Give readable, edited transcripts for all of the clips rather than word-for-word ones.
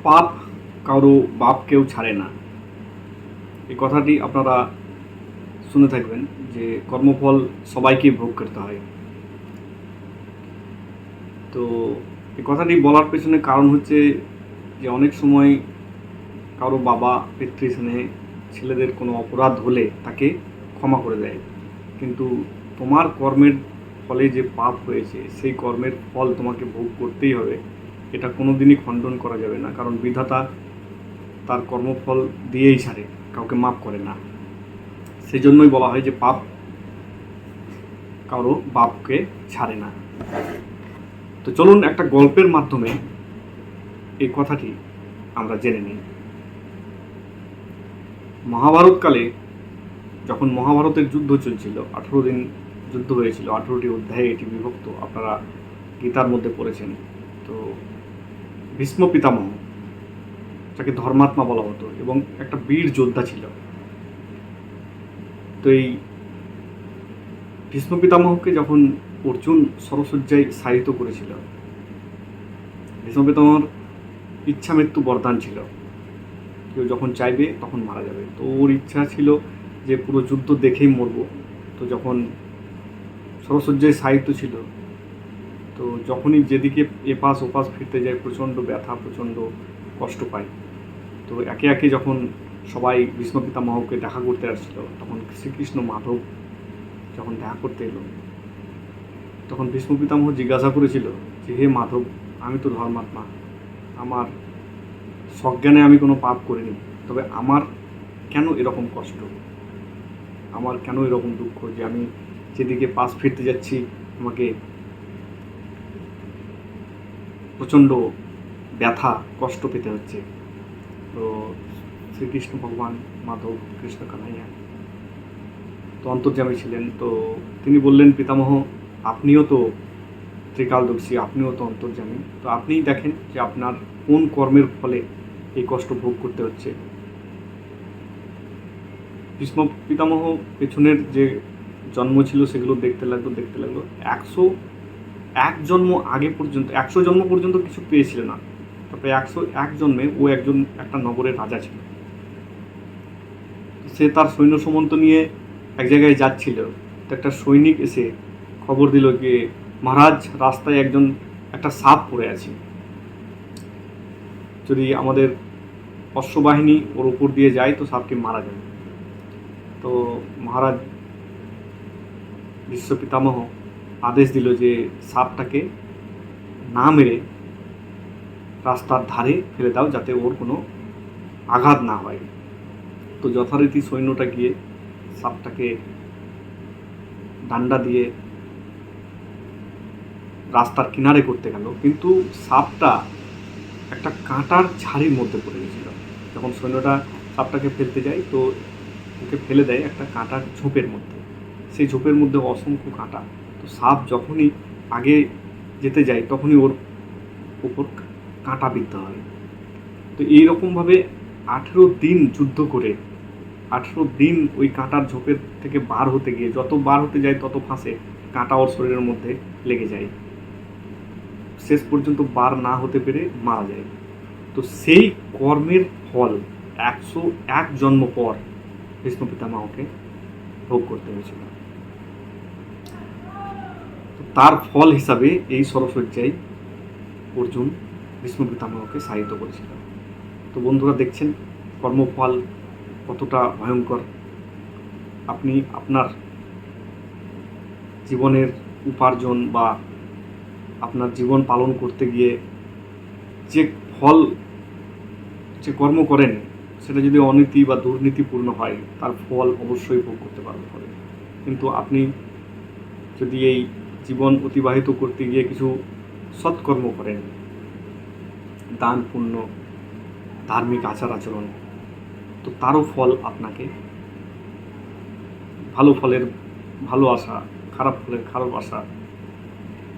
পাপ কারো বাপ কেউ ছাড়ে না, এই কথাটি আপনারা শুনে থাকবেন যে কর্মফল সবাইকে ভোগ করতে হয়। তো এই কথাটি বলার পেছনে কারণ হচ্ছে যে অনেক সময় কারো বাবা পিতৃস্নেহে ছেলেদের কোনো অপরাধ হলে তাকে ক্ষমা করে দেয়, কিন্তু তোমার কর্মের ফলে যে পাপ হয়েছে সেই কর্মের ফল তোমাকে ভোগ করতেই হবে, এটা কোনো দিনই খণ্ডন করা যাবে না, কারণ বিধাতা তার কর্মফল দিয়েই ছাড়ে, কাউকে মাফ করে না। সেই জন্যই বলা হয় যে পাপ কারো বাপকে ছাড়ে না। তো চলুন একটা গল্পের মাধ্যমে এই কথাটি আমরা জেনে নিই। মহাভারতকালে যখন মহাভারতের যুদ্ধ চলছিল, 18 দিন যুদ্ধ হয়েছিল, 18টি অধ্যায়ে এটি বিভক্ত, আপনারা গীতার মধ্যে পড়েছেন। তো ভীষ্ম পিতামহ, যাকে ধর্মাত্মা বলা হতো, এবং একটা বীর যোদ্ধা ছিল। তো এই ভীষ্ম পিতামহকে যখন অর্জুন সরসজ্জায় শায়িত করেছিল, ভীষ্ম পিতামহর ইচ্ছা মৃত্যু বরদান ছিল, কেউ যখন চাইবে তখন মারা যাবে। তো ওর ইচ্ছা ছিল যে পুরো যুদ্ধ দেখেই মরব। তো যখন সরসজ্জায় শায়িত ছিল, তো যখনই যেদিকে এপাশ ওপাশ ফিরতে যায় প্রচণ্ড ব্যথা, প্রচণ্ড কষ্ট পায়। তো একে একে যখন সবাই ভীষ্ম পিতামহকে দেখা করতে আসছিল, তখন শ্রীকৃষ্ণ মাধব যখন দেখা করতে এলো, তখন ভীষ্ম পিতামহ জিজ্ঞাসা করেছিল যে হে মাধব, আমি তো ধর্মাত্মা, আমার সজ্ঞানে আমি কোনো পাপ করিনি, তবে আমার কেন এরকম কষ্ট, আমার কেন এরকম দুঃখ যে আমি যেদিকে পাশ ফিরতে যাচ্ছি আমাকে প্রচণ্ড ব্যথা কষ্ট পেতে হচ্ছে। তো শ্রীকৃষ্ণ ভগবান মাধব কৃষ্ণ কানাইয়া তো অন্তর্যামী ছিলেন। তো তিনি বললেন, পিতামহ আপনিও তো ত্রিকালদর্শী, আপনিও তো অন্তর্যামী, তো আপনিই দেখেন যে আপনার কোন কর্মের ফলে এই কষ্ট ভোগ করতে হচ্ছে। ভীষ্ম পিতামহ পেছনের যে জন্ম ছিল সেগুলো দেখতে লাগলো 101 জন্ম আগে পর্যন্ত, 100 জন্ম পর্যন্ত কিছু পেয়েছিল না, তারপরে 101 জন্মে ও একটা নগরের রাজা ছিল। সে তার সৈন্য সামন্ত নিয়ে এক জায়গায় যাচ্ছিল, তো একটা সৈনিক এসে খবর দিল যে মহারাজ, রাস্তায় একটা সাপ পড়ে আছে, যদি আমাদের অশ্ববাহিনী ওর উপর দিয়ে যায় তো সাপটি মারা যাবে। তো মহারাজ ভীষ্ম পিতামহ আদেশ দিল যে সাপটাকে না মেরে রাস্তার ধারে ফেলে দাও, যাতে ওর কোনো আঘাত না হয়। তো যথারীতি সৈন্যটা গিয়ে সাপটাকে ডান্ডা দিয়ে রাস্তার কিনারে করতে গেল, কিন্তু সাপটা একটা কাঁটার ঝাড়ির মধ্যে পড়ে গেছিল। যখন সৈন্যটা সাপটাকে ফেলতে যায়, তো ওকে ফেলে দেয় একটা কাঁটার ঝোপের মধ্যে, সেই ঝোপের মধ্যে অসংখ্য কাঁটা। তো সাপ যখনই আগে যেতে যায় তখনই ওর উপর কাঁটা বিদ্ধ হয়। তো এইরকমভাবে 18 দিন যুদ্ধ করে, 18 দিন ওই কাঁটার ঝোপের থেকে বার হতে গিয়ে, যত বার হতে যায় তত ফাঁসে কাঁটা ওর শরীরের মধ্যে লেগে যায়, শেষ পর্যন্ত বার না হতে পেরে মারা যায়। তো সেই কর্মের ফল 101 জন্ম পর ভীষ্ম পিতামহকে ভোগ করতে হয়েছিল। তার ফল হিসাবে এই সরসজ্জায় অর্জুন ভীষ্ম পিতামহকে শায়িত করেছিল। তো বন্ধুরা দেখছেন কর্মফল কতটা ভয়ঙ্কর। আপনি আপনার জীবনের উপার্জন বা আপনার জীবন পালন করতে গিয়ে যে ফল, যে কর্ম করেন, সেটা যদি অনীতি বা দুর্নীতিপূর্ণ হয় তার ফল অবশ্যই ভোগ করতে পারবেন। কিন্তু আপনি যদি এই জীবন অতিবাহিত করতে গিয়ে কিছু সৎকর্ম করেন, দান পুণ্য, ধার্মিক আচার আচরণ, তো তারও ফল আপনাকে ভালো ফলের ভালো আশা, খারাপ ফলের খারাপ আশা।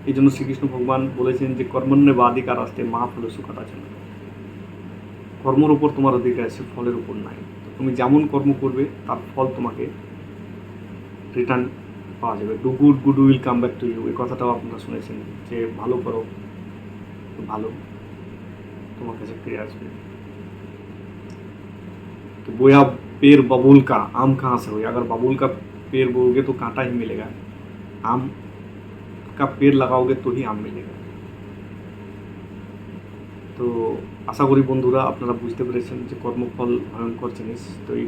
এই জন্য শ্রীকৃষ্ণ ভগবান বলেছেন যে কর্মণ্যেবাধিকার আসতে মা ফল সুখাটা চলে, কর্মর উপর তোমার অধিকার আছে, ফলের উপর নাই। তুমি যেমন কর্ম করবে তার ফল তোমাকে রিটার্ন পাওয়া যাবে। Do good, good will come back to you, এই কথাটাও আপনারা শুনেছেন যে ভালো করো ভালো, তোমার তোমার কাছে ফিরে আসবে। तो बोया पेड़ बबूल का आम कहाँ से हुई? अगर बबूल का पेड़ बोओगे तो कांटा ही मिलेगा, आम का पेड़ लगाओगे तो ही आम मिलेगा। তো আশা করি বন্ধুরা আপনারা বুঝতে পেরেছেন যে কর্মফল ভয়ঙ্কর জিনিস। তো এই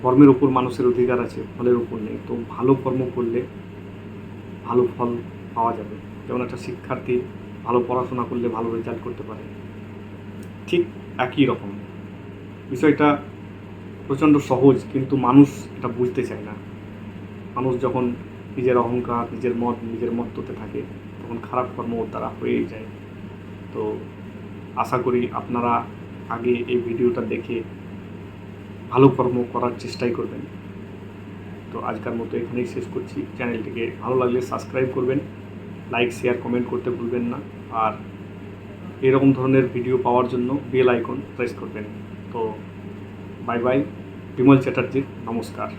কর্মের উপর মানুষের অধিকার আছে, ফলের উপর নেই। তো ভালো কর্ম করলে ভালো ফল পাওয়া যাবে। যেমন একটা শিক্ষার্থী ভালো পড়াশোনা করলে ভালো রেজাল্ট করতে পারে, ঠিক একই রকম বিষয়টা প্রচণ্ড সহজ, কিন্তু মানুষ এটা বুঝতে চায় না। মানুষ যখন নিজের অহংকার, নিজের মত্ততে থাকে, তখন খারাপ কর্ম ওর দ্বারা হয়েই যায়। তো আশা করি আপনারা আগে এই ভিডিওটা দেখে ভালো কর্ম করার চেষ্টাই করবেন। তো আজকের মতো এখানেই শেষ করছি। চ্যানেলটিকে ভালো লাগলে সাবস্ক্রাইব করবেন, লাইক শেয়ার কমেন্ট করতে ভুলবেন না। আর এরকম ধরনের ভিডিও পাওয়ার জন্য বেল আইকন প্রেস করবেন। তো বাই বাই, বিমল চ্যাটার্জি, নমস্কার।